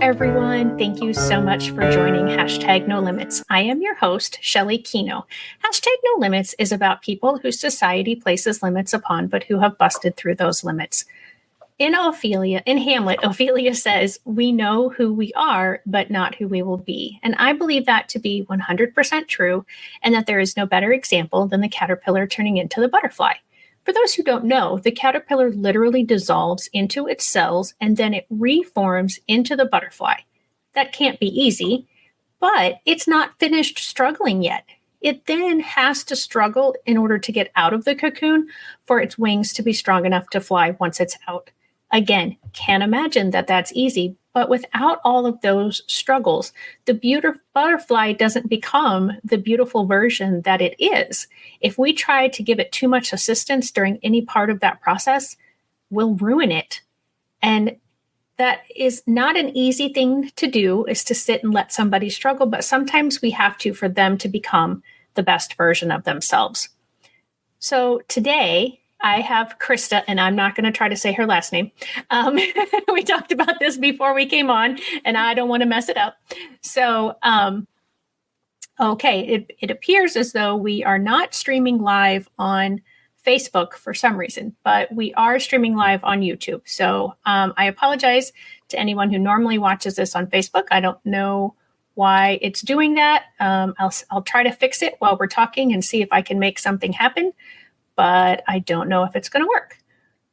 everyone. Thank you so much for joining #No Limits. I am your host, Shelley Kino. #No Limits is about people whose society places limits upon, but who have busted through those limits. In Hamlet, Ophelia says, "We know who we are, but not who we will be." And I believe that to be 100% true, and that there is no better example than the caterpillar turning into the butterfly. For those who don't know, the caterpillar literally dissolves into its cells and then it reforms into the butterfly. That can't be easy, but it's not finished struggling yet. It then has to struggle in order to get out of the cocoon for its wings to be strong enough to fly once it's out. Again, can't imagine that that's easy, but without all of those struggles, the beautiful butterfly doesn't become the beautiful version that it is. If we try to give it too much assistance during any part of that process, we'll ruin it. And that is not an easy thing to do, is to sit and let somebody struggle, but sometimes we have to for them to become the best version of themselves. So today, I have Christa, and I'm not going to try to say her last name. We talked about this before we came on, and I don't want to mess it up. So, okay, it appears as though we are not streaming live on Facebook for some reason, but we are streaming live on YouTube. So I apologize to anyone who normally watches this on Facebook. I don't know why it's doing that. I'll try to fix it while we're talking and see if I can make something happen, but I don't know if it's going to work.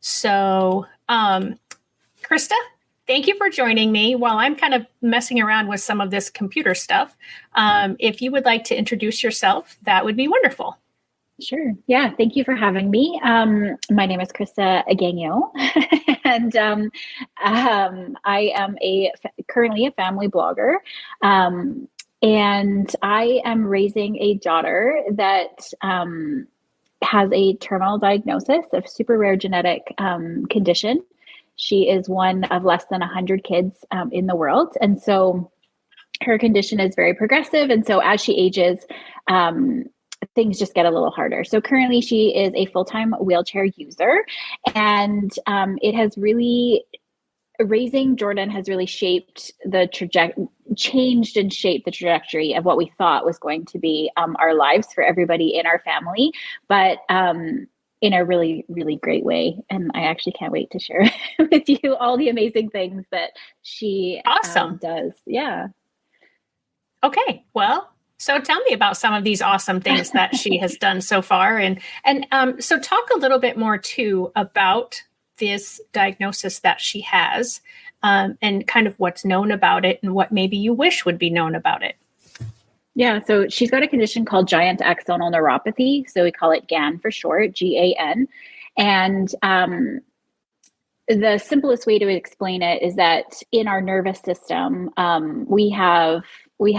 So, Christa, thank you for joining me while I'm kind of messing around with some of this computer stuff. If you would like to introduce yourself, that would be wonderful. Sure. Yeah. Thank you for having me. My name is Christa Gagnon, and I am currently a family blogger. And I am raising a daughter that has a terminal diagnosis of super rare genetic condition. She is one of less than 100 kids in the world. And so her condition is very progressive. And so as she ages, things just get a little harder. So currently she is a full-time wheelchair user, and raising Jordan has really changed and shaped the trajectory of what we thought was going to be our lives for everybody in our family, but in a really, really great way. And I actually can't wait to share with you all the amazing things that she does. Yeah. Okay. Well, so tell me about some of these awesome things that she has done so far. And so talk a little bit more too about this diagnosis that she has, and kind of what's known about it and what maybe you wish would be known about it. Yeah, so she's got a condition called giant axonal neuropathy. So we call it GAN for short, GAN. And the simplest way to explain it is that in our nervous system, we have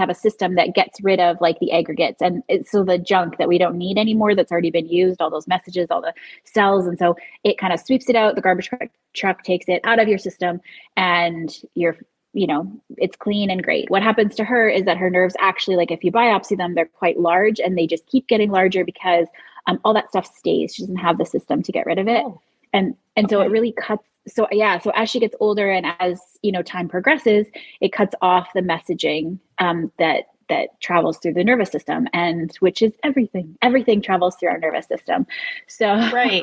a system that gets rid of like the aggregates, and so the junk that we don't need anymore that's already been used, all those messages, all the cells. And so it kind of sweeps it out. The garbage truck takes it out of your system, and it's clean and great. What happens to her is that her nerves actually, like if you biopsy them, they're quite large, and they just keep getting larger because all that stuff stays. She doesn't have the system to get rid of it. And so it really cuts. So as she gets older and as, time progresses, it cuts off the messaging that travels through the nervous system, and which is everything travels through our nervous system. So, right.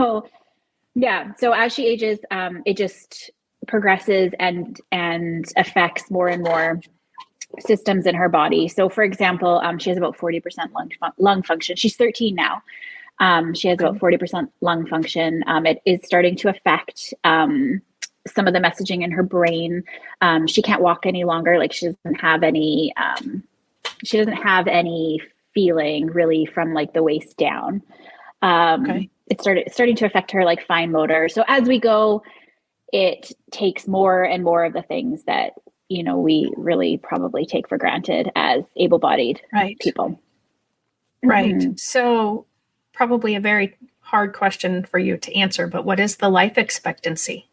Yeah. So as she ages, it just progresses and affects more and more systems in her body. So for example, she has about 40% lung function. She's 13 now. She has about 40% lung function. It is starting to affect some of the messaging in her brain. She can't walk any longer. Like she doesn't have any feeling really from like the waist down. It's starting to affect her like fine motor. So as we go, it takes more and more of the things that, we really probably take for granted as able-bodied people. Right. Mm-hmm. So probably a very hard question for you to answer, but what is the life expectancy?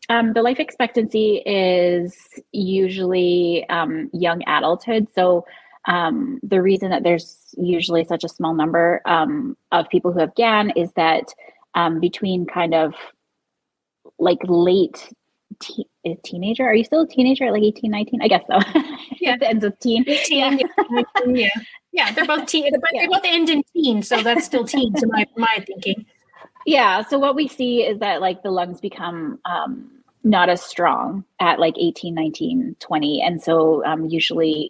The life expectancy is usually young adulthood. So the reason that there's usually such a small number of people who have GAN is that between kind of like late teenager. Are you still a teenager at like 18, 19? I guess so. Yeah. It ends with teen. 18, yeah. 19, yeah. Yeah, they're both teen, but they both end in teen, so that's still teen to my thinking. Yeah. So what we see is that like the lungs become not as strong at like 18, 19, 20. And so usually,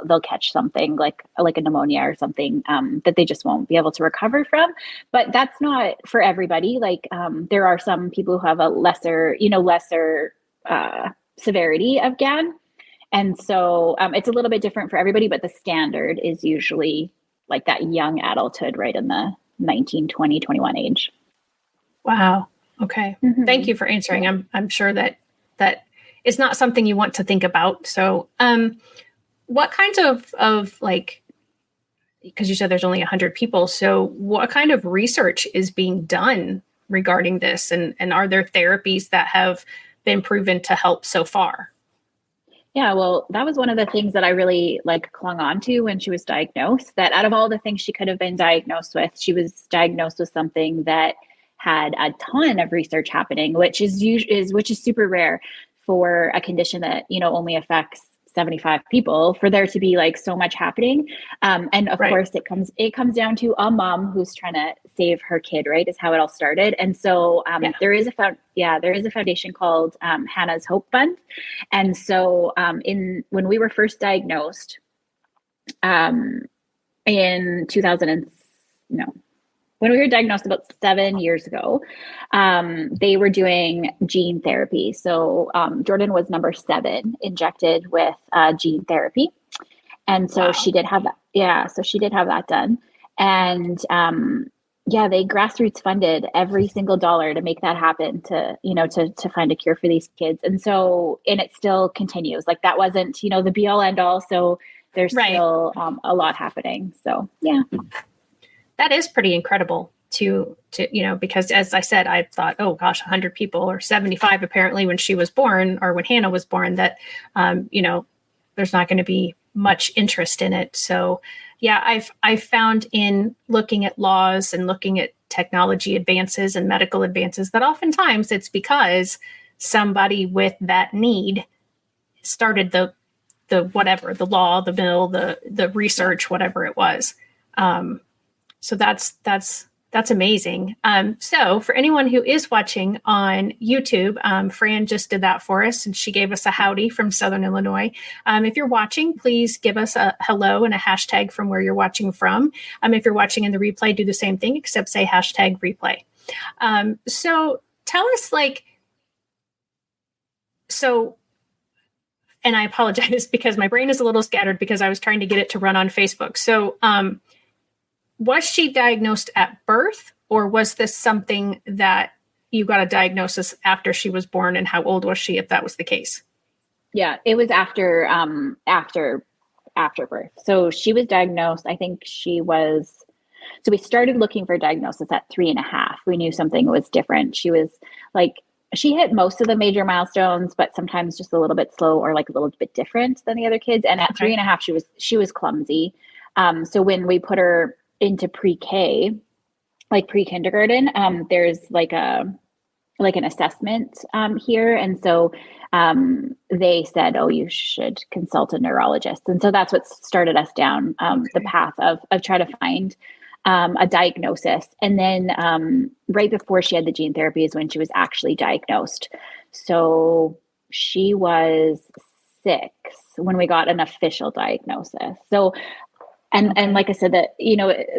they'll catch something like a pneumonia or something that they just won't be able to recover from. But that's not for everybody. Like there are some people who have a lesser severity of GAN. And so it's a little bit different for everybody, but the standard is usually like that young adulthood, right in the 19, 20, 21 age. Wow. Okay. Mm-hmm. Thank you for answering. Yeah. I'm sure that is not something you want to think about. So, what kinds of like, because you said there's only 100 people. So what kind of research is being done regarding this? And are there therapies that have been proven to help so far? Yeah, well, that was one of the things that I really clung on to when she was diagnosed, that out of all the things she could have been diagnosed with, she was diagnosed with something that had a ton of research happening, which is super rare for a condition that, only affects 75 people, for there to be like so much happening. And of course it comes down to a mom who's trying to save her kid, right? Is how it all started. And so there is a foundation called Hannah's Hope Fund. And so when we were first diagnosed in 2000 when we were diagnosed about 7 years ago, they were doing gene therapy. So Jordan was number 7 injected with gene therapy. And so she did have that. Yeah. So she did have that done. And they grassroots funded every single dollar to make that happen, to find a cure for these kids. And it still continues. Like that wasn't, the be all end all. So there's still a lot happening. So, yeah. That is pretty incredible to because as I said, I thought, oh gosh, 100 people or 75 apparently when she was born, or when Hannah was born, that, there's not going to be much interest in it. So yeah, I've found in looking at laws and looking at technology advances and medical advances that oftentimes it's because somebody with that need started the whatever, the law, the bill, the research, whatever it was. So that's amazing. So for anyone who is watching on YouTube, Fran just did that for us, and she gave us a howdy from Southern Illinois. If you're watching, please give us a hello and a hashtag from where you're watching from. If you're watching in the replay, do the same thing, except say hashtag replay. So tell us and I apologize because my brain is a little scattered because I was trying to get it to run on Facebook. So, was she diagnosed at birth, or was this something that you got a diagnosis after she was born? And how old was she, if that was the case? Yeah, it was after birth. So she was diagnosed, I think so we started looking for a diagnosis at 3.5. We knew something was different. She was she hit most of the major milestones, but sometimes just a little bit slow or like a little bit different than the other kids. And at 3.5, she was clumsy. So when we put her into pre-K, like pre-kindergarten, there's an assessment here. And so they said, oh, you should consult a neurologist. And so that's what started us down the path of trying to find a diagnosis. And then right before she had the gene therapy is when she was actually diagnosed. So she was 6 when we got an official diagnosis. So And like I said, that,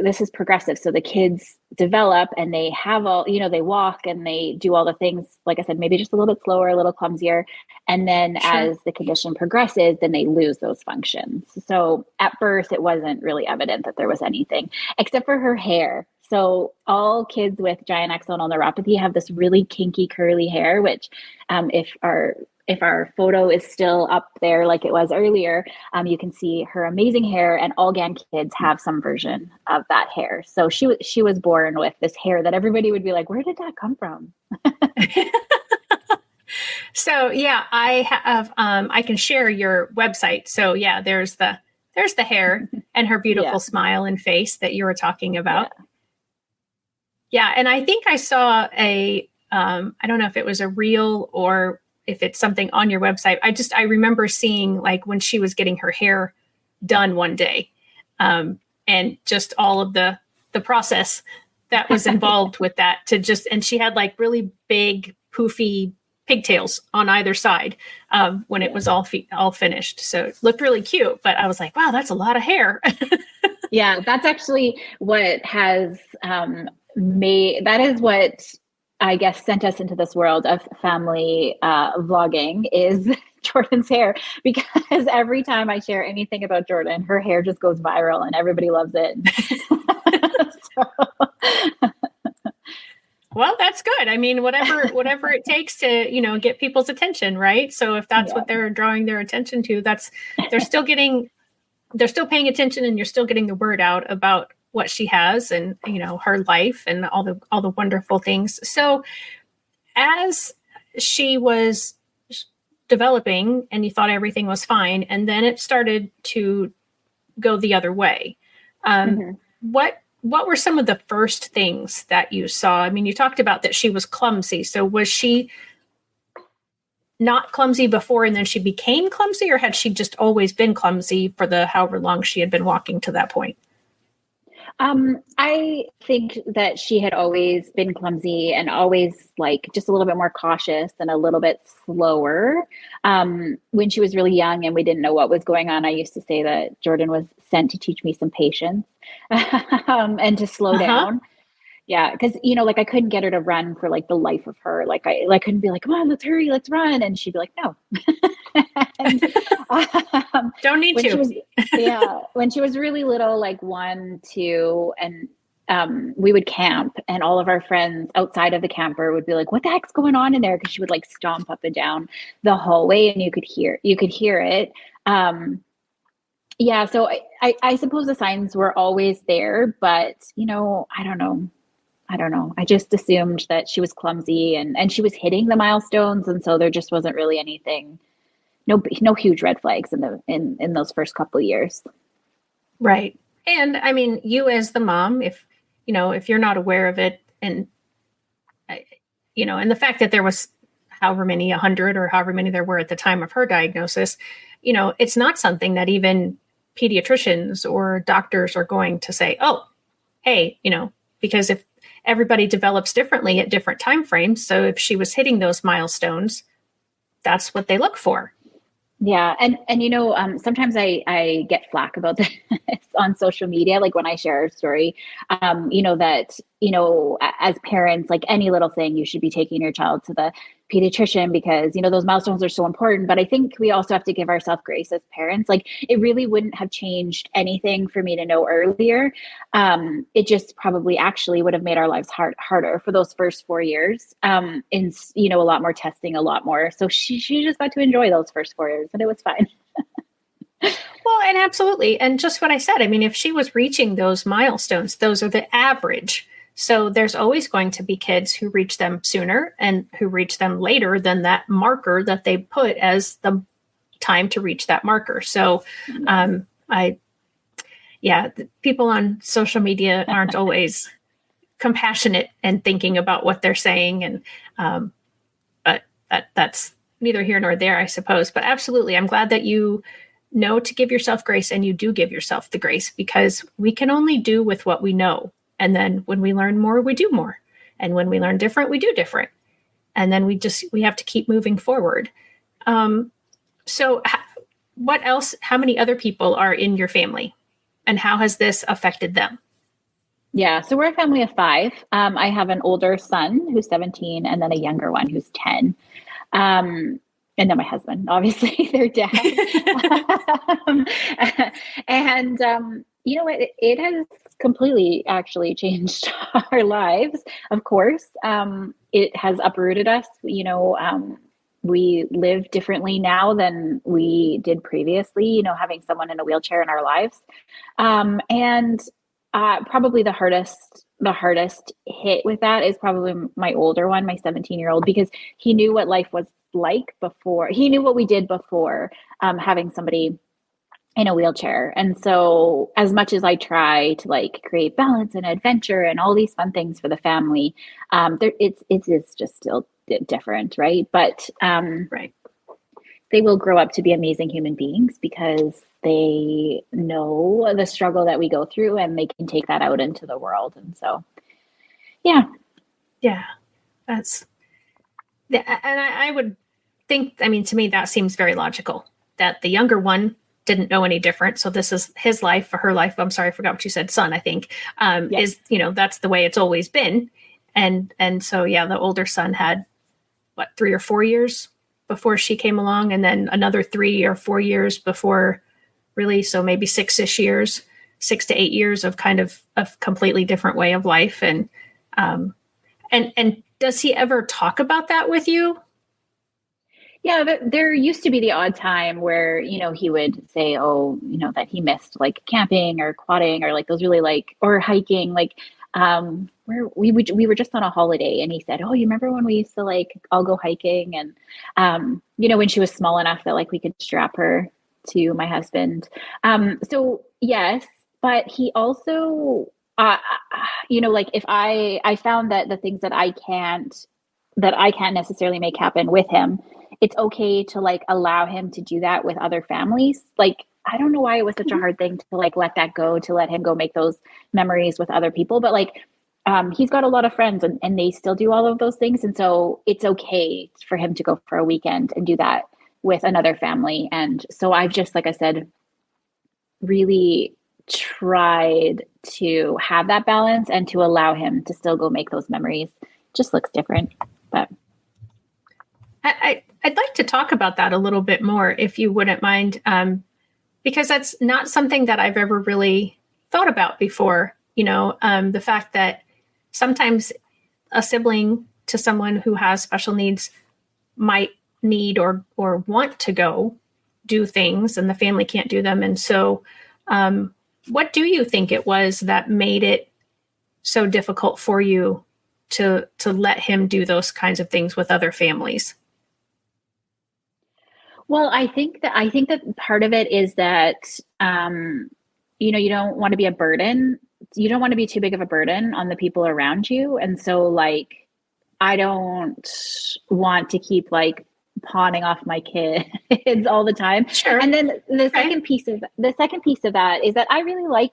this is progressive. So the kids develop and they have all, they walk and they do all the things, like I said, maybe just a little bit slower, a little clumsier. And then as the condition progresses, then they lose those functions. So at birth, it wasn't really evident that there was anything except for her hair. So all kids with giant axonal neuropathy have this really kinky, curly hair, which if our photo is still up there like it was earlier, you can see her amazing hair, and all GAN kids have some version of that hair. So she was born with this hair that everybody would be like, where did that come from? So yeah, I have, I can share your website. So yeah, there's the hair and her beautiful smile and face that you were talking about. Yeah. And I think I saw I don't know if it was a reel or if it's something on your website. I remember seeing like when she was getting her hair done one day, and just all of the process that was involved with that and she had like really big poofy pigtails on either side when it was all finished. So it looked really cute, but I was like, wow, that's a lot of hair. Yeah, that's actually what has that is what I guess sent us into this world of family vlogging is Jordan's hair, because every time I share anything about Jordan, her hair just goes viral and everybody loves it. Well, that's good. I mean, whatever it takes to, get people's attention, right? So if that's what they're drawing their attention to, they're still paying attention, and you're still getting the word out about what she has and, her life and all the wonderful things. So as she was developing and you thought everything was fine, and then it started to go the other way. What were some of the first things that you saw? I mean, you talked about that she was clumsy. So was she not clumsy before and then she became clumsy, or had she just always been clumsy for the however long she had been walking to that point? I think that she had always been clumsy and always like just a little bit more cautious and a little bit slower. When she was really young and we didn't know what was going on, I used to say that Jordan was sent to teach me some patience and to slow down. Yeah. Cause like I couldn't get her to run for like the life of her. Like I couldn't be like, come on, let's hurry, let's run. And she'd be like, no. And, don't need to. When she was really little, like 1, 2, and we would camp, and all of our friends outside of the camper would be like, what the heck's going on in there? Cause she would like stomp up and down the hallway and you could hear it. So I suppose the signs were always there, but I don't know. I just assumed that she was clumsy and she was hitting the milestones. And so there just wasn't really anything, no huge red flags in those first couple of years. Right. And I mean, you as the mom, if you're not aware of it, and, and the fact that there was however many, 100 or however many there were at the time of her diagnosis, it's not something that even pediatricians or doctors are going to say, oh, hey, because if everybody develops differently at different time frames. So if she was hitting those milestones, that's what they look for. Yeah. And sometimes I get flack about this on social media, like when I share a story, that, as parents, like any little thing, you should be taking your child to the pediatrician because, those milestones are so important. But I think we also have to give ourselves grace as parents. Like it really wouldn't have changed anything for me to know earlier. It just probably actually would have made our lives harder for those first 4 years. In, a lot more testing, a lot more. So she just got to enjoy those first 4 years and it was fine. Well, and absolutely. And just what I said, I mean, if she was reaching those milestones, those are the average. So there's always going to be kids who reach them sooner and who reach them later than that marker that they put as the time to reach that marker. So people on social media aren't always compassionate and thinking about what they're saying. And but that's neither here nor there, I suppose. But absolutely, I'm glad that you know to give yourself grace, and you do give yourself the grace, because we can only do with what we know. And then when we learn more, we do more. And when we learn different, we do different. And then we have to keep moving forward. So what else, how many other people are in your family, and how has this affected them? Yeah. So we're a family of 5. I have an older son who's 17 and then a younger one who's 10. And then my husband, obviously their dad. It has completely actually changed our lives. Of course, it has uprooted us. We live differently now than we did previously, having someone in a wheelchair in our lives. Probably the hardest hit with that is probably my older one, my 17-year-old, because he knew what life was like before. He knew what we did before having somebody in a wheelchair. And so as much as I try to like create balance and adventure and all these fun things for the family, it's just still different, right? But Right. they will grow up to be amazing human beings because they know the struggle that we go through and they can take that out into the world. And so, yeah. Yeah. That's, yeah. And I would think, I mean, to me, that seems very logical that the younger one didn't know any different. So this is his life or her life. I'm sorry, I forgot what you said, son, I think, Yes. is, that's the way it's always been. And so, yeah, the older son had what, 3 or 4 years before she came along, and then another 3 or 4 years before, really. So maybe 6-ish years, 6 to 8 years of kind of a completely different way of life. And does he ever talk about that with you? Yeah, there used to be the odd time where, he would say, oh, that he missed like camping or quadding or like those really like, or hiking, like, where we were just on a holiday and he said, oh, you remember when we used to like all go hiking? And, when she was small enough that like we could strap her to my husband. So yes, but he also, like if I found that the things that I can't necessarily make happen with him, it's okay to like allow him to do that with other families. Like, I don't know why it was such a hard thing to like let that go, to let him go make those memories with other people. But like, he's got a lot of friends and they still do all of those things. And so it's okay for him to go for a weekend and do that with another family. And so I've just, like I said, really tried to have that balance and to allow him to still go make those memories. Just looks different, but I'd like to talk about that a little bit more, if you wouldn't mind, because that's not something that I've ever really thought about before. The fact that sometimes a sibling to someone who has special needs might need or want to go do things, and the family can't do them. And so, what do you think it was that made it so difficult for you to let him do those kinds of things with other families? well, I think that part of it is that you don't want to be a burden. You don't want to be too big of a burden on the people around you. And so like I don't want to keep like pawning off my kids all the time. Sure. And then Okay. the second piece of that is that I really like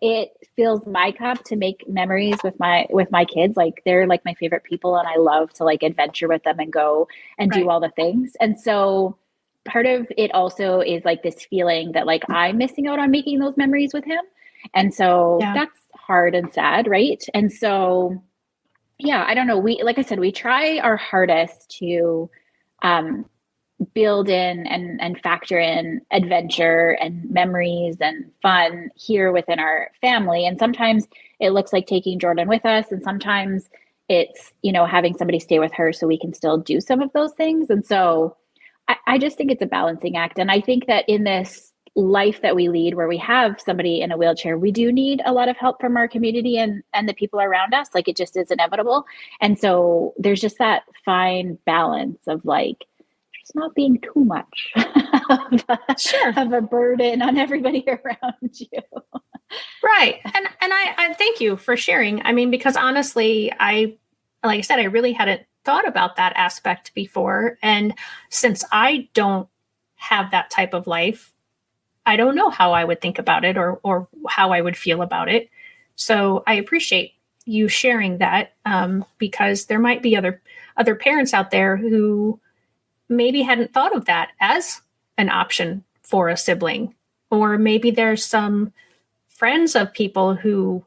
it fills my cup to make memories with my kids. Like they're like my favorite people and I love to like adventure with them and go and do Right. all the things. And so part of it also is like this feeling that like I'm missing out on making those memories with him. And so Yeah. that's hard and sad, right? And so yeah, I don't know. We, like I said, we try our hardest to um, build in and factor in adventure and memories and fun here within our family. And sometimes it looks like taking Jordan with us, and sometimes it's having somebody stay with her so we can still do some of those things. And so I just think it's a balancing act. And I think that in this life that we lead, where we have somebody in a wheelchair, we do need a lot of help from our community and the people around us. Like it just is inevitable. And so there's just that fine balance of like, just not being too much Sure. of a burden on everybody around you. Right. And I thank you for sharing. I mean, because honestly, like I said, I really hadn't thought about that aspect before. And since I don't have that type of life, I don't know how I would think about it or how I would feel about it. So I appreciate you sharing that, because there might be other parents out there who maybe hadn't thought of that as an option for a sibling, or maybe there's some friends of people who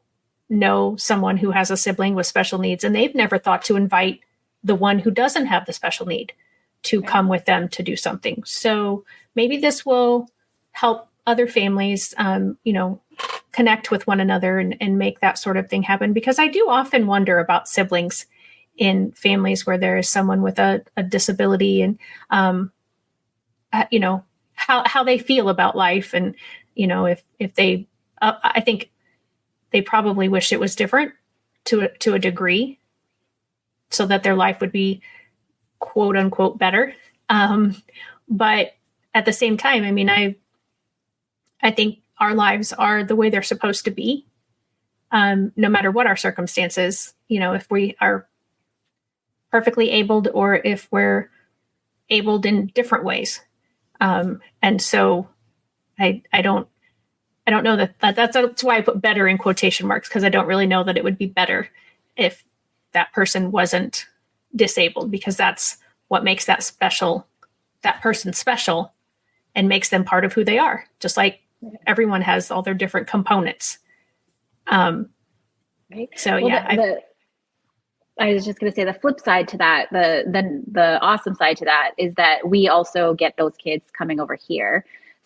know someone who has a sibling with special needs and they've never thought to invite the one who doesn't have the special need to Right. come with them to do something. So maybe this will help other families, connect with one another and make that sort of thing happen. Because I do often wonder about siblings in families where there is someone with a disability, and how they feel about life, and if they, I think they probably wish it was different to a degree, so that their life would be quote unquote better. But at the same time, I mean, I think our lives are the way they're supposed to be, no matter what our circumstances, if we are perfectly abled or if we're abled in different ways. And so I don't know that's why I put better in quotation marks, because I don't really know that it would be better if that person wasn't disabled, because that's what makes that person special and makes them part of who they are. Just like everyone has all their different components. Right. So well, yeah, I was just going to say the flip side to that, the awesome side to that is that we also get those kids coming over here.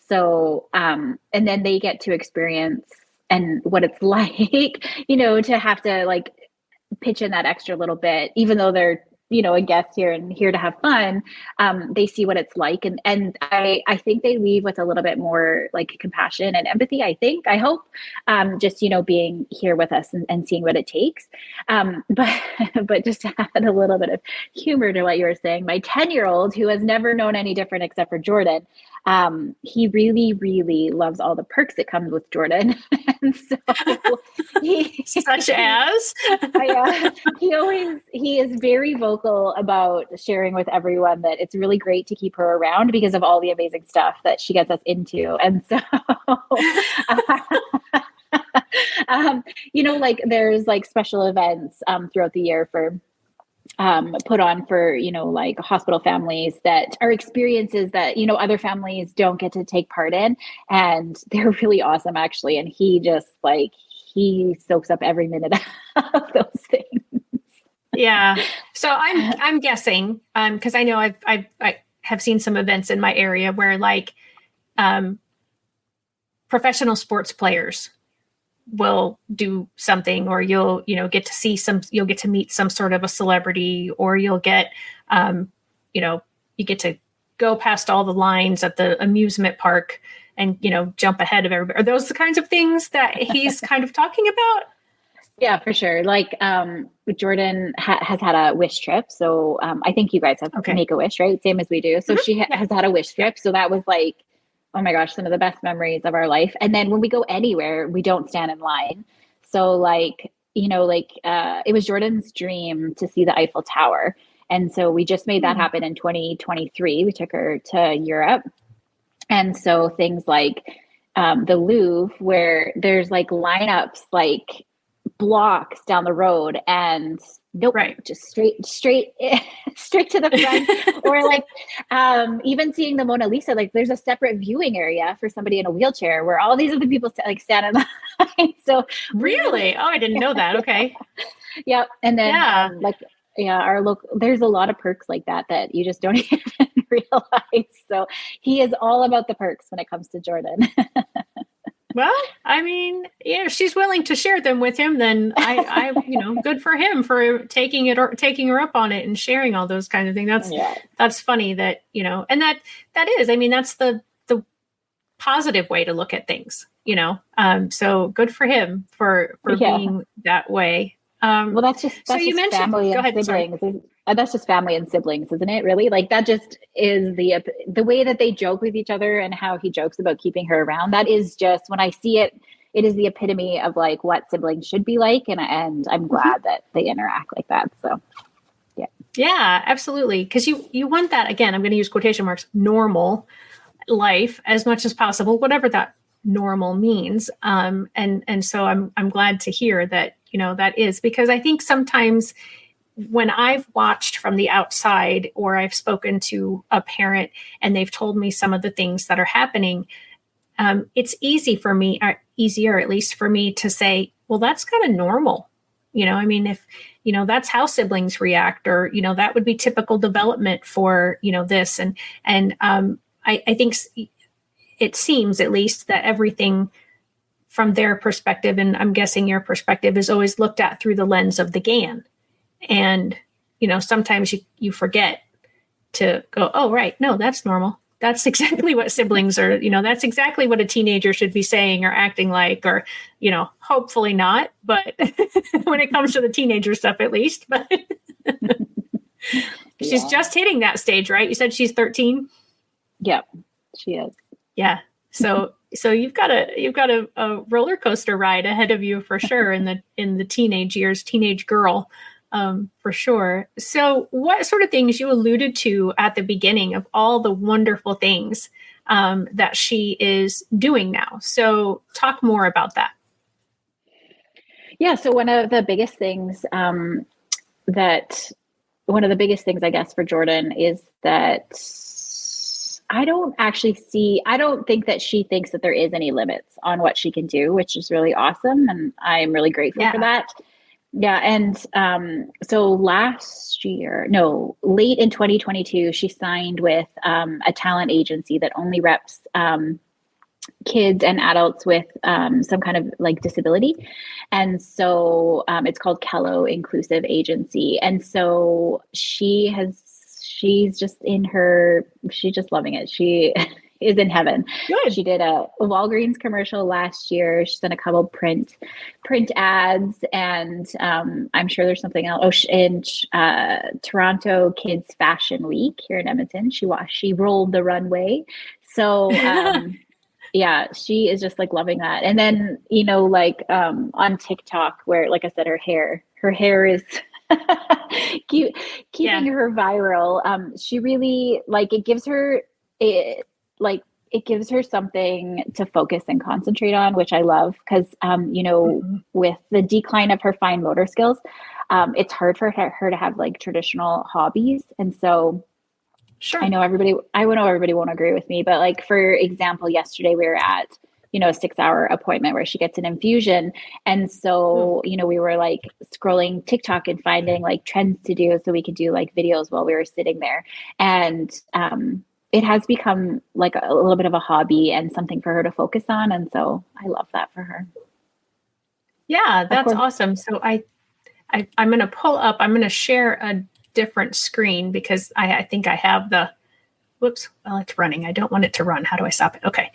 So, and then they get to experience and what it's like, to have to like pitch in that extra little bit, even though they're, a guest here and here to have fun. They see what it's like. And I think they leave with a little bit more like compassion and empathy, I hope, just, being here with us and seeing what it takes. But just to add a little bit of humor to what you were saying, my 10-year-old, who has never known any different except for Jordan, he really, really loves all the perks that comes with Jordan. And so such as he is very vocal about sharing with everyone that it's really great to keep her around because of all the amazing stuff that she gets us into. And so like there's like special events throughout the year for put on for, like hospital families that are experiences that, other families don't get to take part in. And they're really awesome, actually. And he just he soaks up every minute of those things. Yeah. So I'm guessing, because I know I have seen some events in my area where like professional sports players will do something, or you'll get to meet some sort of a celebrity, or you'll get you get to go past all the lines at the amusement park and jump ahead of everybody. Are those the kinds of things that he's kind of talking about? Yeah, for sure. Like Jordan has had a wish trip. So I think you guys have Make-A-Wish, right? Same as we do. So she has had a wish trip. So that was like, oh my gosh, some of the best memories of our life. And then when we go anywhere, we don't stand in line. So it was Jordan's dream to see the Eiffel Tower. And so we just made that happen in 2023. We took her to Europe. And so things like the Louvre, where there's like lineups, like blocks down the road, and nope, just straight to the front. Or like even seeing the Mona Lisa, like there's a separate viewing area for somebody in a wheelchair where all these other people stand in line. So really, I didn't know that. Okay. Yep. And then our local, there's a lot of perks like that you just don't even realize. So he is all about the perks when it comes to Jordan. Well, I mean, if she's willing to share them with him, then I good for him for taking her up on it and sharing all those kinds of things. That's funny that, and that is, I mean, that's the positive way to look at things, so good for him for being that way. Well, that's just you mentioned family and siblings. That's just family and siblings, isn't it? Really, like that just is the way that they joke with each other and how he jokes about keeping her around. That is just, when I see it, it is the epitome of like what siblings should be like, and I'm glad that they interact like that. So, yeah, absolutely, because you want that, again, I'm going to use quotation marks, normal life as much as possible, whatever that normal means. And so I'm glad to hear that that is, because I think sometimes when I've watched from the outside, or I've spoken to a parent and they've told me some of the things that are happening, it's easier at least for me to say, well, that's kind of normal. I mean, if, that's how siblings react, or, that would be typical development for, this. And I think it seems, at least, that everything from their perspective, and I'm guessing your perspective, is always looked at through the lens of the GAN. And, sometimes you forget to go, oh, right, no, that's normal. That's exactly what siblings are, that's exactly what a teenager should be saying or acting like, or, hopefully not, but when it comes to the teenager stuff, at least, but she's just hitting that stage, right? You said she's 13? Yep, she is. Yeah. So you've got a roller coaster ride ahead of you for sure in the teenage years, teenage girl, for sure. So what sort of things you alluded to at the beginning of all the wonderful things that she is doing now? So talk more about that. Yeah. So one of the biggest things I guess for Jordan is that I don't think that she thinks that there is any limits on what she can do, which is really awesome. And I'm really grateful for that. Yeah. And so late in 2022, she signed with a talent agency that only reps kids and adults with some kind of like disability. And so it's called Kello Inclusive Agency. And so she's just loving it. She is in heaven. Good. She did a Walgreens commercial last year. She's done a couple print ads, and I'm sure there's something else. In Toronto Kids Fashion Week here in Edmonton, she rolled the runway. So yeah, she is just like loving that. And then, on TikTok where, like I said, her hair is keeping her viral. She really it gives her something to focus and concentrate on, which I love because, with the decline of her fine motor skills, it's hard for her to have like traditional hobbies. And so sure. I know everybody won't agree with me, but like, for example, yesterday we were at, a 6-hour appointment where she gets an infusion. And so, we were like scrolling TikTok and finding like trends to do so we could do like videos while we were sitting there. And, it has become like a little bit of a hobby and something for her to focus on. And so I love that for her. Yeah, that's awesome. So I'm going to share a different screen because I think I have well, it's running. I don't want it to run. How do I stop it? Okay.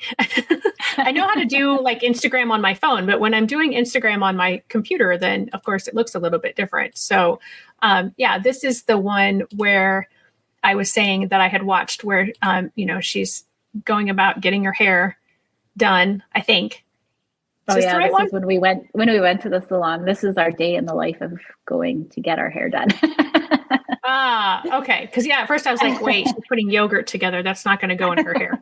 I know how to do like Instagram on my phone, but when I'm doing Instagram on my computer, then of course it looks a little bit different. So this is the one where I was saying that I had watched where, she's going about getting her hair done, I think. Is this when we went to the salon. This is our day in the life of going to get our hair done. Okay. Because at first I was like, wait, she's putting yogurt together. That's not going to go in her hair.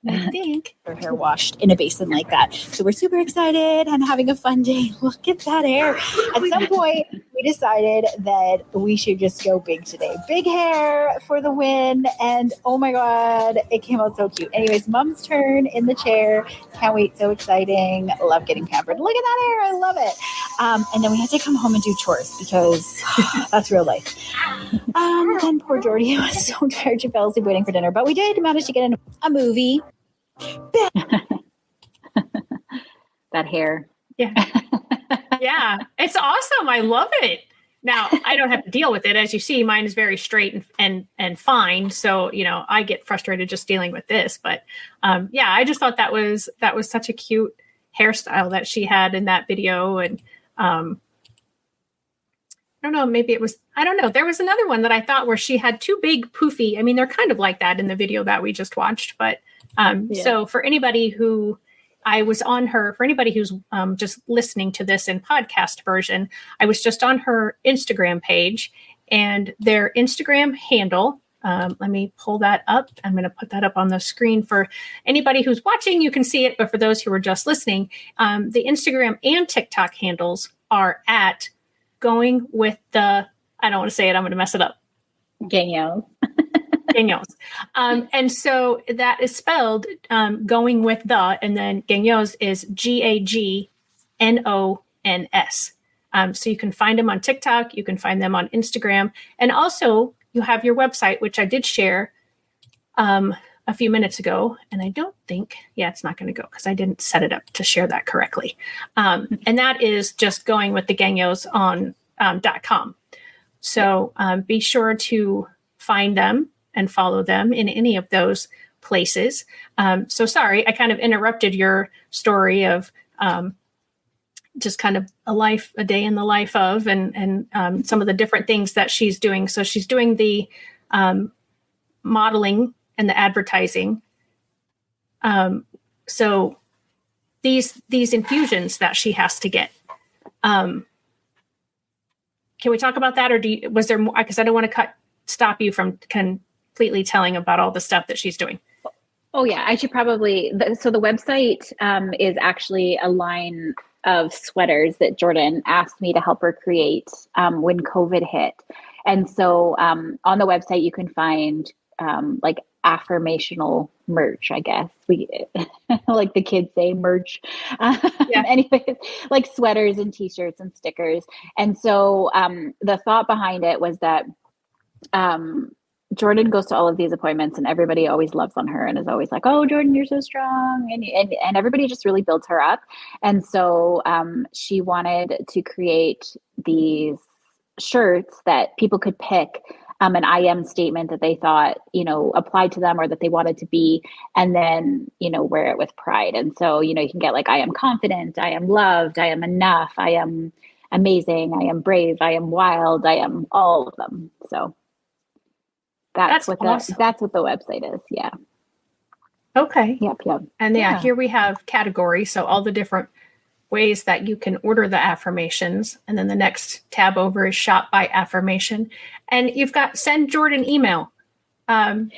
I think her hair washed in a basin like that. So we're super excited and having a fun day. Look at that hair. At some point, we decided that we should just go big today. Big hair for the win. And oh my God, it came out so cute. Anyways, mom's turn in the chair. Can't wait. So exciting. Love getting pampered. Look at that hair. I love it. And then we had to come home and do chores because that's real life. And poor Jordy was so tired. She fell asleep waiting for dinner. But we did manage to get in a movie. That hair. Yeah. Yeah. It's awesome. I love it. Now I don't have to deal with it. As you see, mine is very straight and fine. So, I get frustrated just dealing with this, but I just thought that was such a cute hairstyle that she had in that video. And I don't know, maybe it was, I don't know. There was another one that I thought where she had two big poofy. I mean, they're kind of like that in the video that we just watched, but so for anybody who's just listening to this in podcast version, I was just on her Instagram page, and their Instagram handle, let me pull that up. I'm going to put that up on the screen for anybody who's watching. You can see it, but for those who are just listening, the Instagram and TikTok handles are at going with the, I don't want to say it, I'm going to mess it up. Gagnon. Gagnons. And so that is spelled going with the, and then Gagnons is Gagnons. So you can find them on TikTok, you can find them on Instagram, and also you have your website, which I did share a few minutes ago. And I don't think, it's not going to go because I didn't set it up to share that correctly. And that is just going with the Gagnons on .com. So be sure to find them and follow them in any of those places. So sorry, I kind of interrupted your story of just kind of a day in the life of, and some of the different things that she's doing. So she's doing the modeling and the advertising. So these infusions that she has to get. Can we talk about that, or was there more? Because I don't want to stop you from completely telling about all the stuff that she's doing. Oh yeah, I should probably. So the website is actually a line of sweaters that Jordan asked me to help her create when COVID hit. And so on the website, you can find like affirmational merch, I guess. We like the kids say merch. Anyways, like sweaters and t-shirts and stickers. And so the thought behind it was that Jordan goes to all of these appointments and everybody always loves on her and is always like, oh, Jordan, you're so strong. And everybody just really builds her up. And so she wanted to create these shirts that people could pick an I am statement that they thought, applied to them or that they wanted to be, and then, wear it with pride. And so, you can get like, I am confident, I am loved, I am enough, I am amazing, I am brave, I am wild, I am all of them. So that's what awesome. That's what the website is. Yeah. Okay. Yep. And here we have categories. So all the different ways that you can order the affirmations. And then the next tab over is shop by affirmation. And you've got send Jordan email.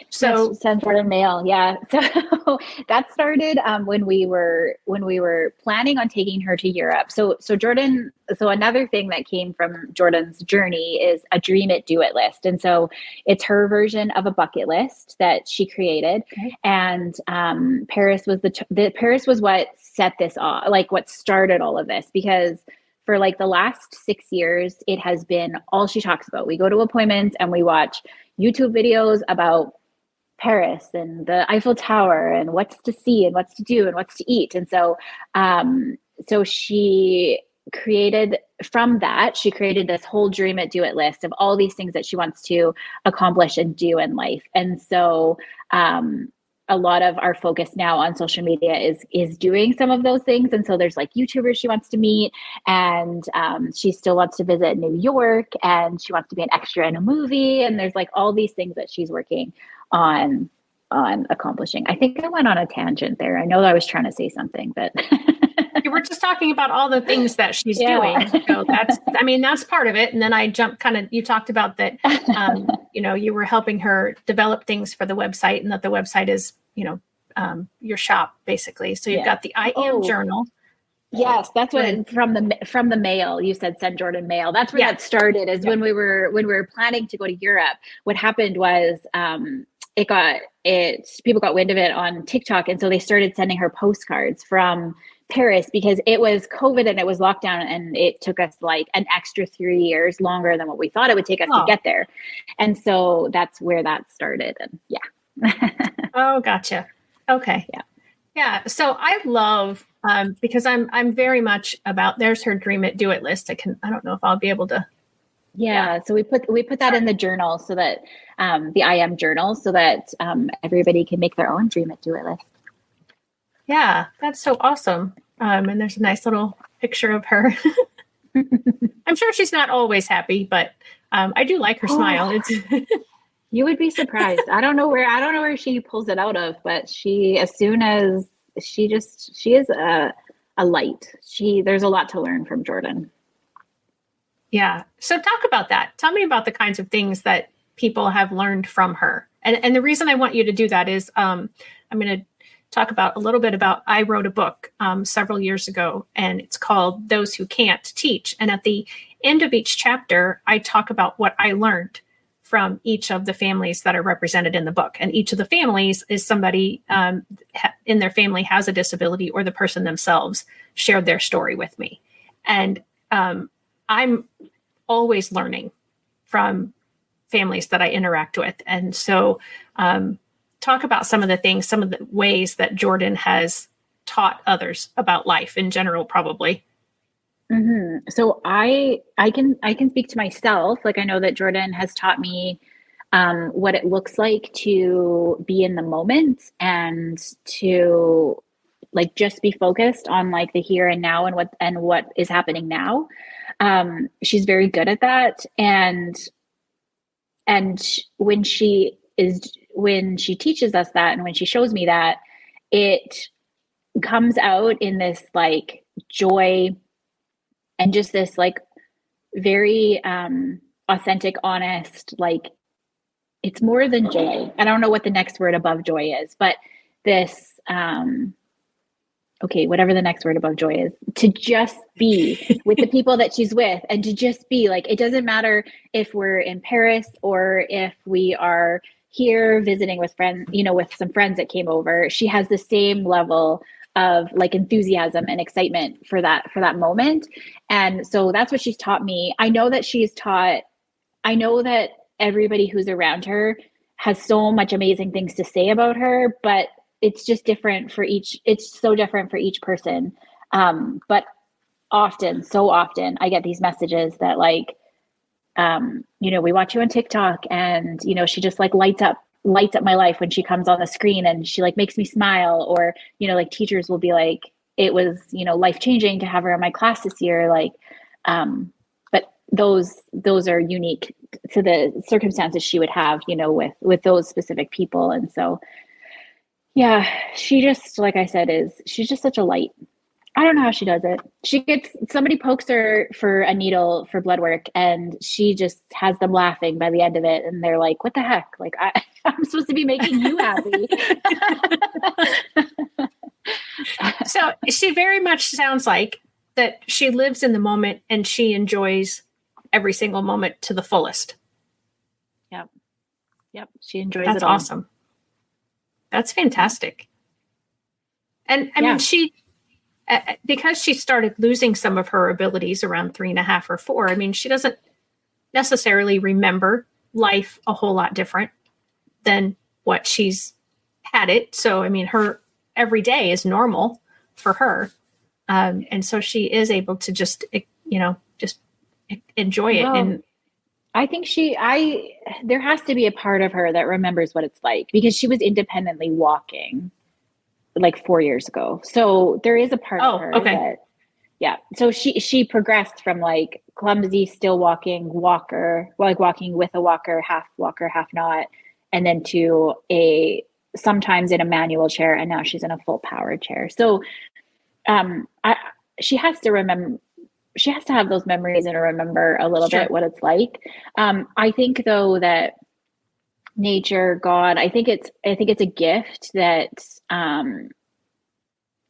So send Jordan mail. Yeah. So that started when we were planning on taking her to Europe. So Jordan, another thing that came from Jordan's journey is a dream it, do it list. And so it's her version of a bucket list that she created. Okay. And Paris was Paris was what set this off, like what started all of this, because for like the last 6 years, it has been all she talks about. We go to appointments and we watch YouTube videos about Paris and the Eiffel Tower and what's to see and what's to do and what's to eat. And so, she created this whole dream it, do it list of all these things that she wants to accomplish and do in life. And so, a lot of our focus now on social media is doing some of those things. And so there's like YouTubers she wants to meet, and she still wants to visit New York, and she wants to be an extra in a movie. And there's like all these things that she's working on accomplishing. I think I went on a tangent there. I know that I was trying to say something, but you were just talking about all the things that she's doing. So that's part of it. And then I jumped you talked about that, you were helping her develop things for the website, and that the website is, your shop basically. So you've got the I am journal. Yes, that's what from the mail. You said send Jordan mail. That's where that started. Is when we were planning to go to Europe. What happened was people got wind of it on TikTok, and so they started sending her postcards from Paris, because it was COVID and it was lockdown, and it took us like an extra 3 years longer than what we thought it would take us to get there. And so that's where that started. And Oh, gotcha. Okay. Yeah. So I love, because I'm very much about, there's her dream it, do it list. I don't know if I'll be able to. Yeah. So we put that in the journal, so that the I am journal, so that everybody can make their own dream it, do it list. Yeah, that's so awesome. And there's a nice little picture of her. I'm sure she's not always happy, but I do like her smile. It's you would be surprised. I don't know where she pulls it out of, but she is a light. There's a lot to learn from Jordan. Yeah. So talk about that. Tell me about the kinds of things that people have learned from her. And the reason I want you to do that is I'm going to talk about a little bit about, I wrote a book several years ago, and it's called Those Who Can't Teach. And at the end of each chapter, I talk about what I learned from each of the families that are represented in the book. And each of the families is somebody in their family has a disability, or the person themselves shared their story with me. And I'm always learning from families that I interact with. And so talk about some of the ways that Jordan has taught others about life in general, probably. Mm-hmm. So I can speak to myself. Like, I know that Jordan has taught me what it looks like to be in the moment, and to like just be focused on like the here and now, and what is happening now. She's very good at that. And when when she teaches us that, and when she shows me that, it comes out in this like joy and just this like very authentic, honest, like it's more than joy. I don't know what the next word above joy is, but this okay, whatever the next word above joy is, to just be with the people that she's with, and to just be like, it doesn't matter if we're in Paris or if we are here visiting with friends, you know, with some friends that came over. She has the same level of like enthusiasm and excitement for that moment. And so that's what she's taught me. I know that everybody who's around her has so much amazing things to say about her, but it's just different for each. It's so different for each person. But so often I get these messages that like, you know, we watch you on TikTok and, you know, she just like lights up my life when she comes on the screen, and she like makes me smile. Or, you know, like teachers will be like, it was, you know, life-changing to have her in my class this year. Like, but those are unique to the circumstances she would have, you know, with those specific people. And so, yeah, she just, like I said, she's just such a light. I don't know how she does it. Somebody pokes her for a needle for blood work, and she just has them laughing by the end of it. And they're like, what the heck? Like, I'm supposed to be making you happy. So she very much sounds like that she lives in the moment and she enjoys every single moment to the fullest. Yep. She enjoys That's it all. awesome. That's fantastic. And I mean, she, because she started losing some of her abilities around 3.5 or 4, I mean, she doesn't necessarily remember life a whole lot different than what she's had it. So, I mean, her every day is normal for her. And so she is able to just, you know, just enjoy it. And I think there has to be a part of her that remembers what it's like, because she was independently walking like 4 years ago. So there is a part of her that, so she progressed from like clumsy, still walking walker, like walking with a walker, half not, and then to sometimes in a manual chair, and now she's in a full powered chair. So she has to have those memories and remember a little bit what it's like. I think though that nature, God, I think it's a gift that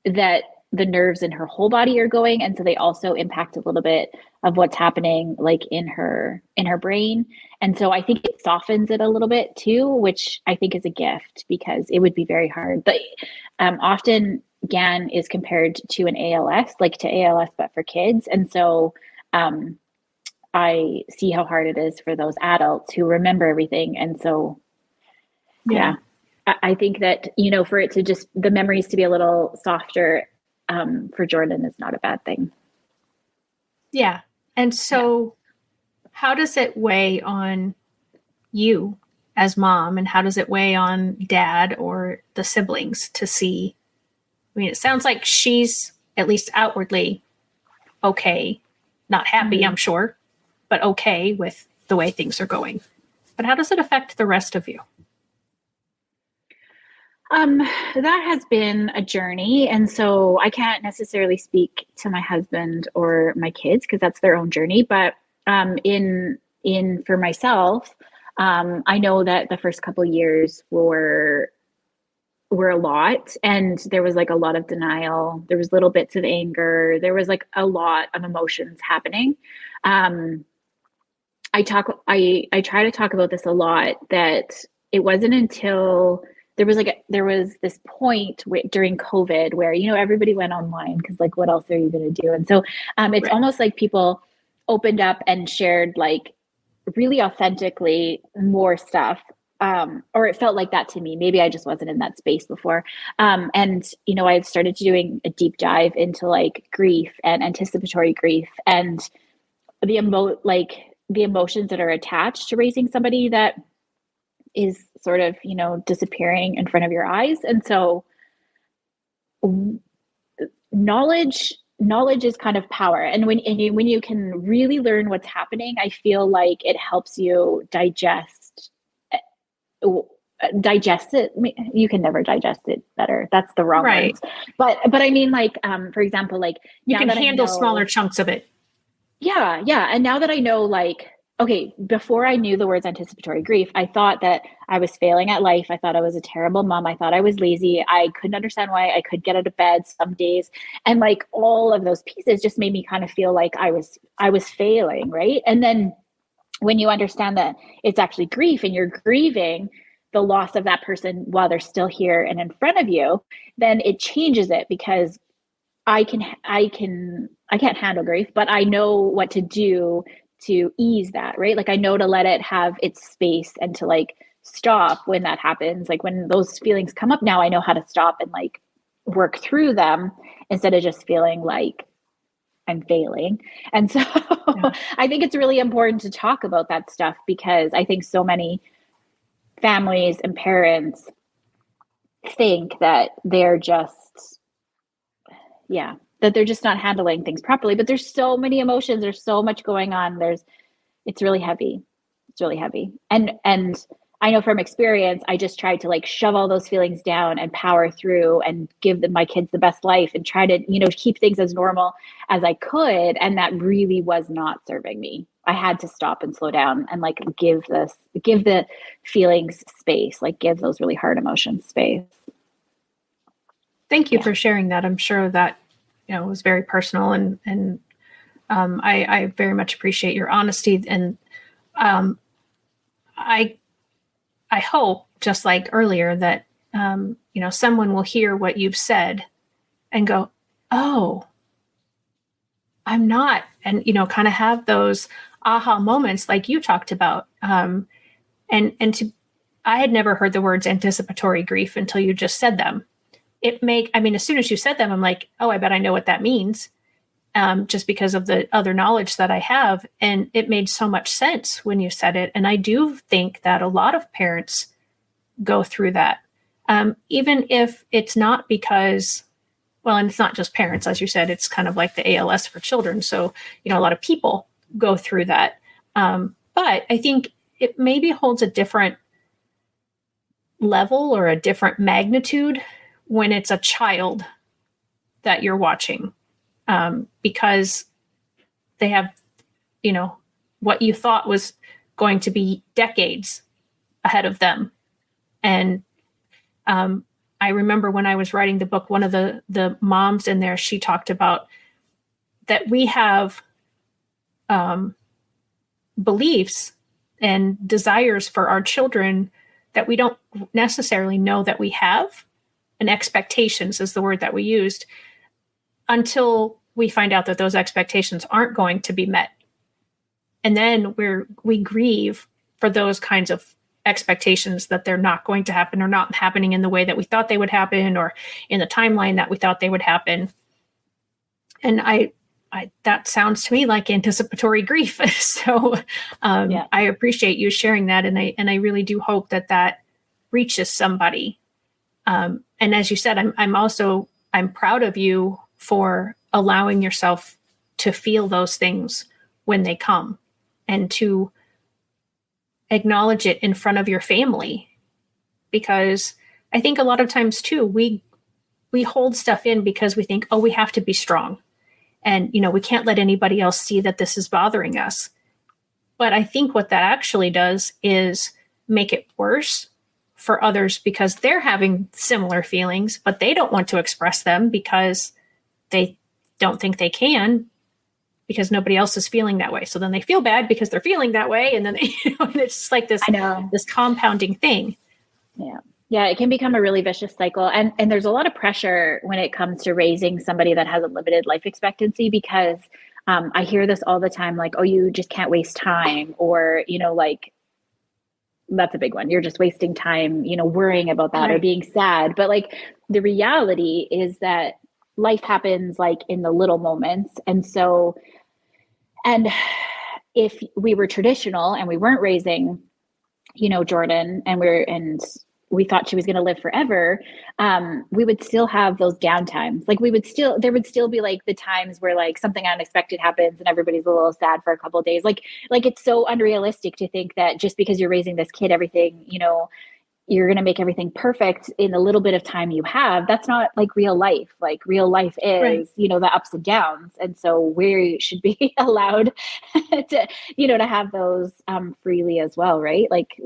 that the nerves in her whole body are going. And so they also impact a little bit of what's happening like in her brain. And so I think it softens it a little bit too, which I think is a gift, because it would be very hard. But often GAN is compared to an ALS, like to ALS, but for kids. And so I see how hard it is for those adults who remember everything. And so, I think that, you know, for it to just, the memories to be a little softer for Jordan is not a bad thing. Yeah. And so how does it weigh on you as mom, and how does it weigh on dad or the siblings to see? I mean, it sounds like she's at least outwardly okay, not happy, I'm sure, but okay with the way things are going. But how does it affect the rest of you? That has been a journey. And so I can't necessarily speak to my husband or my kids, because that's their own journey. But for myself, I know that the first couple of years were a lot, and there was like a lot of denial. There was little bits of anger. There was like a lot of emotions happening. I try to talk about this a lot, that it wasn't until there was this point during COVID where, you know, everybody went online, because like, what else are you going to do? And so it's almost like people opened up and shared like really authentically more stuff. Or it felt like that to me. Maybe I just wasn't in that space before. And, you know, I started doing a deep dive into like grief and anticipatory grief, and the emotions that are attached to raising somebody that is sort of, you know, disappearing in front of your eyes. And so knowledge is kind of power. And when you can really learn what's happening, I feel like it helps you digest digest it. You can never digest it better. That's the wrong Right. words. But I mean, like, for example, like you can handle smaller chunks of it. Yeah. Yeah. And now that I know, like, okay, before I knew the words anticipatory grief, I thought that I was failing at life. I thought I was a terrible mom. I thought I was lazy. I couldn't understand why I could get out of bed some days. And like all of those pieces just made me kind of feel like I was failing. Right. And then when you understand that it's actually grief and you're grieving the loss of that person while they're still here and in front of you, then it changes it, because I can't handle grief, but I know what to do to ease that, right? Like I know to let it have its space and to like stop when that happens. Like when those feelings come up now, I know how to stop and like work through them instead of just feeling like I'm failing. And so I think it's really important to talk about that stuff, because I think so many families and parents think that they're just, that they're just not handling things properly. But there's so many emotions. There's so much going on. It's really heavy. It's really heavy. And I know from experience, I just tried to like shove all those feelings down and power through and give my kids the best life and try to, keep things as normal as I could. And that really was not serving me. I had to stop and slow down and like give the feelings space, like give those really hard emotions space. Thank you for sharing that. I'm sure that, it was very personal, and I very much appreciate your honesty. And I hope, just like earlier, that, someone will hear what you've said and go, oh, I'm not, and, kind of have those aha moments like you talked about. I had never heard the words anticipatory grief until you just said them. As soon as you said them, I'm like, oh, I bet I know what that means. Just because of the other knowledge that I have. And it made so much sense when you said it. And I do think that a lot of parents go through that. Even if it's not because, and it's not just parents, as you said, it's kind of like the ALS for children. So, a lot of people go through that. But I think it maybe holds a different level or a different magnitude when it's a child that you're watching, because they have, what you thought was going to be decades ahead of them. And I remember when I was writing the book, one of the moms in there, she talked about that we have beliefs and desires for our children that we don't necessarily know that we have. And expectations is the word that we used, until we find out that those expectations aren't going to be met. And then we grieve for those kinds of expectations, that they're not going to happen or not happening in the way that we thought they would happen or in the timeline that we thought they would happen. And I that sounds to me like anticipatory grief. So I appreciate you sharing that. And I really do hope that reaches somebody. And as you said, I'm proud of you for allowing yourself to feel those things when they come, and to acknowledge it in front of your family. Because I think a lot of times too, we hold stuff in because we think, oh, we have to be strong. And, we can't let anybody else see that this is bothering us. But I think what that actually does is make it worse for others, because they're having similar feelings, but they don't want to express them because they don't think they can, because nobody else is feeling that way. So then they feel bad because they're feeling that way. And then and it's just like this compounding thing. Yeah. Yeah. It can become a really vicious cycle. And there's a lot of pressure when it comes to raising somebody that has a limited life expectancy, because I hear this all the time, like, oh, you just can't waste time, or, like, that's a big one. You're just wasting time, worrying about that, right, or being sad. But like, the reality is that life happens like in the little moments. And so, and if we were traditional and we weren't raising, Jordan, and we thought she was going to live forever, we would still have those downtimes. Like there would still be like the times where like something unexpected happens and everybody's a little sad for a couple of days. Like it's so unrealistic to think that just because you're raising this kid, everything, you're going to make everything perfect in the little bit of time you have. That's not like real life. Like real life is, Right. you know, the ups and downs. And so we should be allowed to, you know, to have those freely as well. Right. Like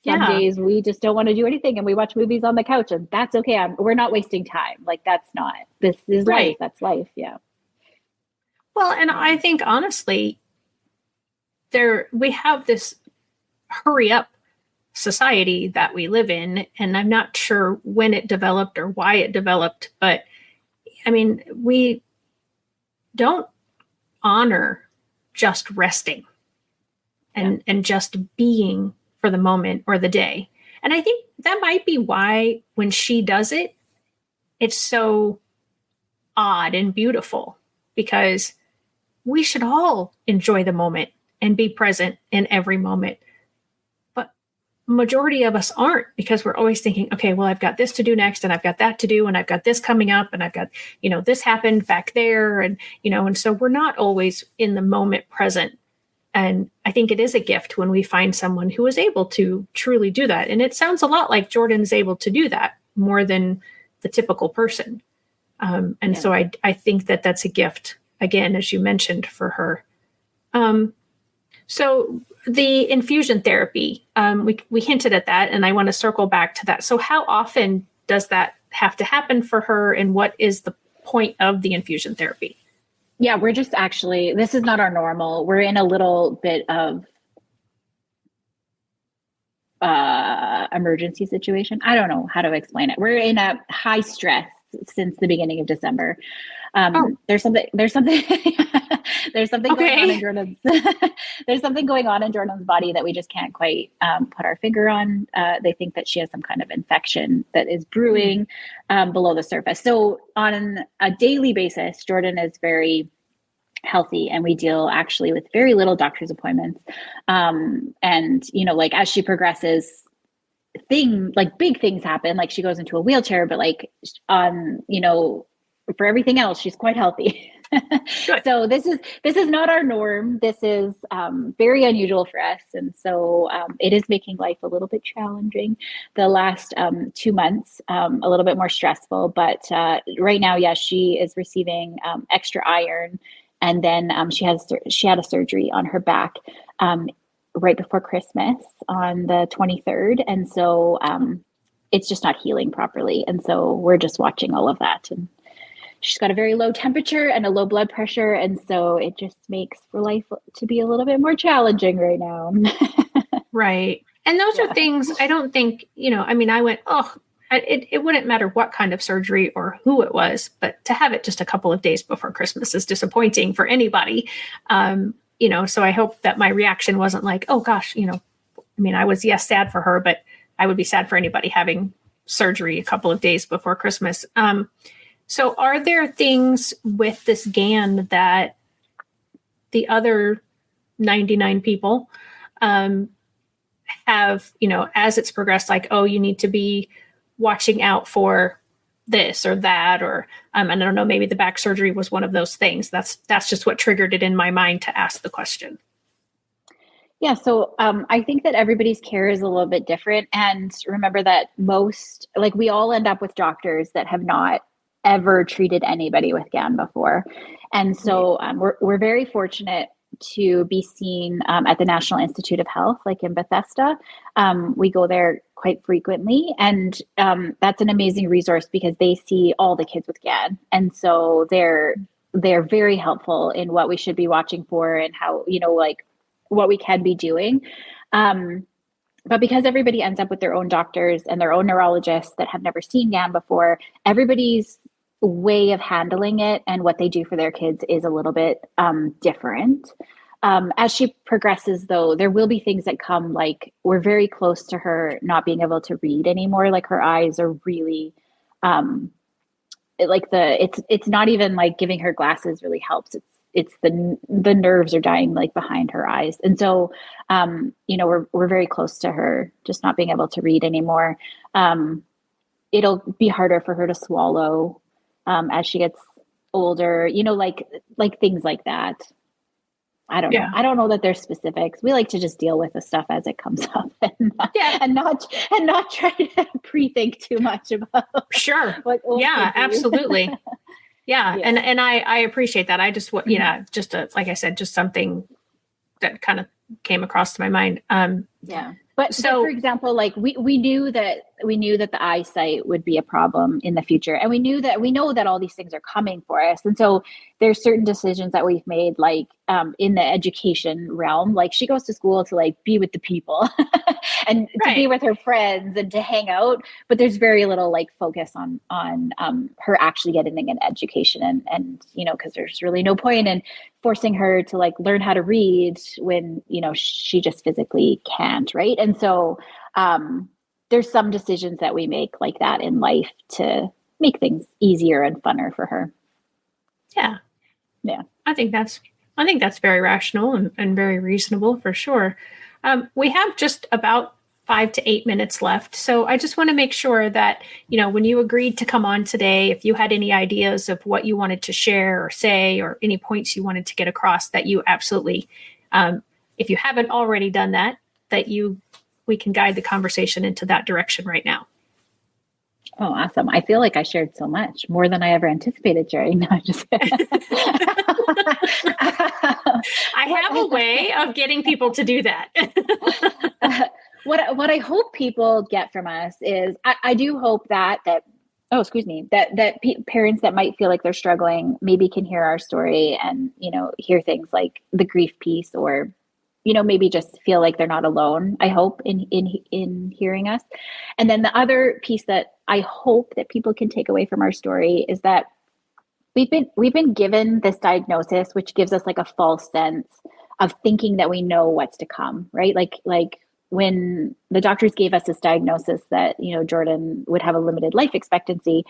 some Yeah. days we just don't want to do anything and we watch movies on the couch, and that's okay. We're not wasting time. Like this is Right. life. That's life. Yeah. Well, and I think honestly, we have this hurry up society that we live in, and I'm not sure when it developed or why it developed, but I mean, we don't honor just resting and just being for the moment or the day. And I think that might be why when she does it, it's so odd and beautiful, because we should all enjoy the moment and be present in every moment. But majority of us aren't, because we're always thinking, okay, well, I've got this to do next, and I've got that to do, and I've got this coming up, and I've got, you know, this happened back there. And, you know, and so we're not always in the moment present. And I think it is a gift when we find someone who is able to truly do that. And it sounds a lot like Jordan's able to do that more than the typical person. So I think that that's a gift, again, as you mentioned, for her. So the infusion therapy, we hinted at that, and I want to circle back to that. So how often does that have to happen for her, and what is the point of the infusion therapy? Yeah, we're just actually, this is not our normal. We're in a little bit of emergency situation. I don't know how to explain it. We're in a high stress since the beginning of December. There's something there's something going on in Jordan's there's something going on in Jordan's body that we just can't quite put our finger on. They think that she has some kind of infection that is brewing below the surface. So on a daily basis, Jordan is very healthy, and we deal actually with very little doctor's appointments. And, you know, like as she progresses, big things happen, like she goes into a wheelchair, but like you know, for everything else, she's quite healthy. So this is not our norm. This is very unusual for us. And so it is making life a little bit challenging. The last 2 months, a little bit more stressful, but right now, yes, she is receiving extra iron. And then she had a surgery on her back right before Christmas on the 23rd. And so it's just not healing properly. And so we're just watching all of that. And she's got a very low temperature and a low blood pressure. And so it just makes for life to be a little bit more challenging right now. Right. And those are things I don't think, you know, I mean, I went, it wouldn't matter what kind of surgery or who it was, but to have it just a couple of days before Christmas is disappointing for anybody. You know, so I hope that my reaction wasn't like, oh gosh, you know, I mean, I was, yes, sad for her, but I would be sad for anybody having surgery a couple of days before Christmas. So are there things with this GAN that the other 99 people have, you know, as it's progressed, like, oh, you need to be watching out for this or that, or I don't know, maybe the back surgery was one of those things. That's just what triggered it in my mind to ask the question. Yeah. So I think that everybody's care is a little bit different. And remember that we all end up with doctors that have not ever treated anybody with GAN before. And so we're very fortunate to be seen at the National Institute of Health, like in Bethesda. We go there quite frequently, and that's an amazing resource because they see all the kids with GAN. And so they're very helpful in what we should be watching for and how, you know, like what we can be doing. But because everybody ends up with their own doctors and their own neurologists that have never seen GAN before, everybody's way of handling it and what they do for their kids is a little bit different. As she progresses, though, there will be things that come, like we're very close to her not being able to read anymore. Like her eyes are really it's not even like giving her glasses really helps. It's the nerves are dying like behind her eyes. And so, you know, we're very close to her just not being able to read anymore. It'll be harder for her to swallow as she gets older, you know, like things like that. I don't know. I don't know that there's specifics. We like to just deal with the stuff as it comes up and not try to pre-think too much about what absolutely. Yeah. And I appreciate that. I just, just like I said, just something that kind of came across to my mind. But for example, like we knew that the eyesight would be a problem in the future. And we know that all these things are coming for us. And so there's certain decisions that we've made, like in the education realm, like she goes to school to like be with the people and to be with her friends and to hang out. But there's very little like focus on her actually getting an education. And because there's really no point in forcing her to like learn how to read when, she just physically can't. Right. And so, there's some decisions that we make like that in life to make things easier and funner for her. Yeah. Yeah. I think that's very rational and very reasonable for sure. We have just about 5 to 8 minutes left. So I just want to make sure that, when you agreed to come on today, if you had any ideas of what you wanted to share or say, or any points you wanted to get across, that you absolutely, if you haven't already done that we can guide the conversation into that direction right now. Oh, awesome. I feel like I shared so much, more than I ever anticipated sharing. No, I'm just kidding. I have a way of getting people to do that. What I hope people get from us is, I do hope that parents that might feel like they're struggling maybe can hear our story and, hear things like the grief piece, or maybe just feel like they're not alone, I hope, in hearing us. And then the other piece that I hope that people can take away from our story is that we've been given this diagnosis, which gives us like a false sense of thinking that we know what's to come, right? Like when the doctors gave us this diagnosis that, Jordan would have a limited life expectancy,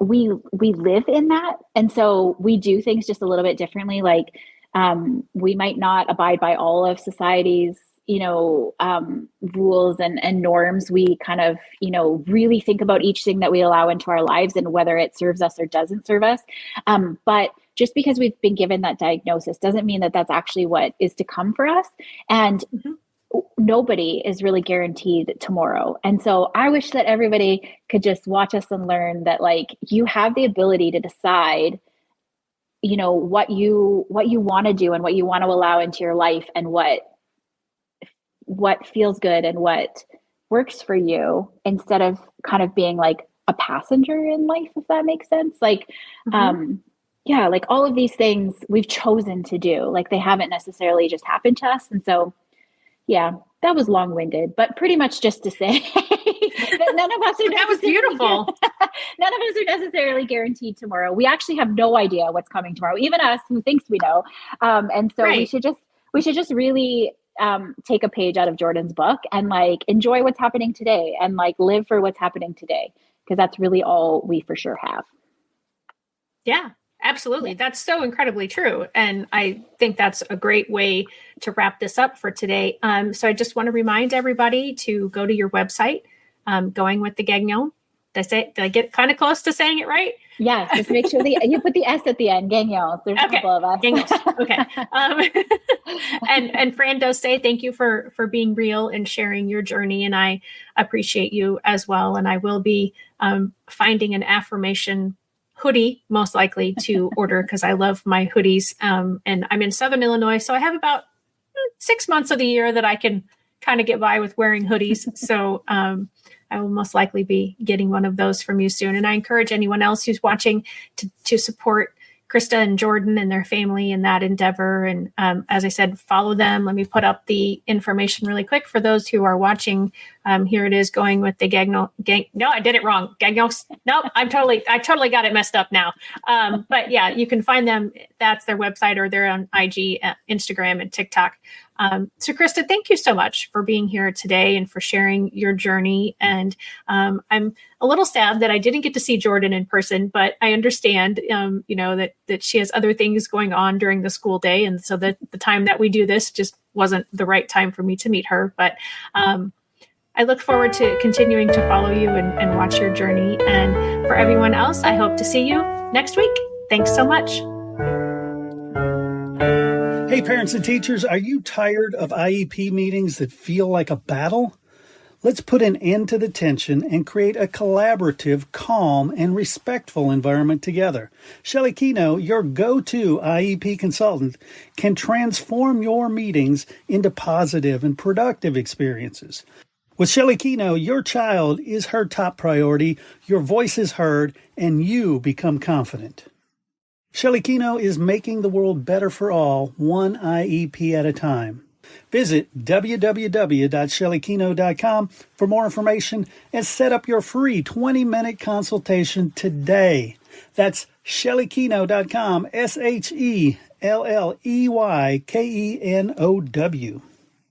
we live in that. And so we do things just a little bit differently. Like, we might not abide by all of society's, rules and norms. We kind of, really think about each thing that we allow into our lives and whether it serves us or doesn't serve us. But just because we've been given that diagnosis doesn't mean that that's actually what is to come for us. And nobody is really guaranteed tomorrow. And so I wish that everybody could just watch us and learn that, like, you have the ability to decide what you want to do and what you want to allow into your life, and what feels good and what works for you, instead of kind of being like a passenger in life, if that makes sense. Like, like all of these things we've chosen to do, like they haven't necessarily just happened to us. And so, that was long-winded, but pretty much just to say that none of us are that was beautiful. None of us are necessarily guaranteed tomorrow. We actually have no idea what's coming tomorrow, even us who thinks we know. And so we should just really take a page out of Jordan's book and like enjoy what's happening today, and like live for what's happening today, because that's really all we for sure have. Yeah. Absolutely. That's so incredibly true. And I think that's a great way to wrap this up for today. So I just want to remind everybody to go to your website, Going with the Gagnon. Did I get kind of close to saying it right? Yes. Just make sure you put the S at the end. Gagnon. There's a couple of us. Okay. And Fran does say thank you for being real and sharing your journey. And I appreciate you as well. And I will be finding an affirmation hoodie, most likely, to order, because I love my hoodies. And I'm in Southern Illinois, so I have about 6 months of the year that I can kind of get by with wearing hoodies. So I will most likely be getting one of those from you soon. And I encourage anyone else who's watching to support Christa and Jordan and their family in that endeavor. And as I said, follow them. Let me put up the information really quick for those who are watching. Here it is, Going with the Gagnon. No, I did it wrong. Gagnon. No, I totally got it messed up now. But yeah, you can find them. That's their website, or they're on IG, Instagram, and TikTok. So Christa, thank you so much for being here today and for sharing your journey. And I'm a little sad that I didn't get to see Jordan in person, but I understand, that she has other things going on during the school day. And so that the time that we do this just wasn't the right time for me to meet her. But I look forward to continuing to follow you and watch your journey. And for everyone else, I hope to see you next week. Thanks so much. Hey, parents and teachers, are you tired of IEP meetings that feel like a battle? Let's put an end to the tension and create a collaborative, calm, and respectful environment together. Shelley Keno, your go-to IEP consultant, can transform your meetings into positive and productive experiences. With Shelley Keno, your child is her top priority, your voice is heard, and you become confident. Shelley Keno is making the world better for all, one IEP at a time. Visit www.shelleykeno.com for more information and set up your free 20-minute consultation today. That's shelleykeno.com, SHELLEYKENOW.